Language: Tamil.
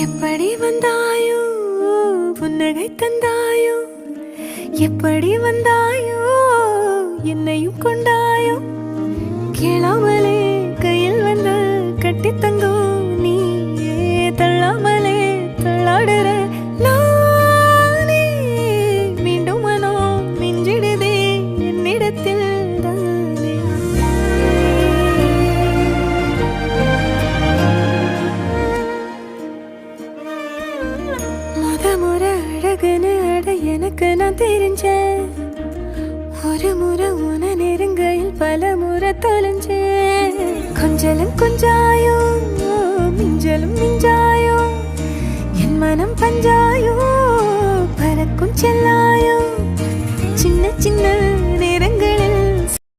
எப்படி வந்தாயோ புன்னகை தந்தாயோ எப்படி வந்தாயோ என்னையும் கொண்டாயோ கேளாமலே கையில் வந்து கட்டி தங்கோ நீ தள்ளாமலே தள்ளாடுற நானே மீண்டும் மனோ மிஞ்சிடுதே என்னிடத்தில் தானே முறை அழகுன்னு அட எனக்கு நான் தெரிஞ்சேன் ஒரு முறை உன நெருங்கையில் பல முறை தொலைஞ்சேன் கொஞ்சலும் கொஞ்சாயோ மிஞ்சலும் மிஞ்சாயோ என் மனம் பஞ்சாயோ பறக்கும் செல்லாயோ சின்ன சின்ன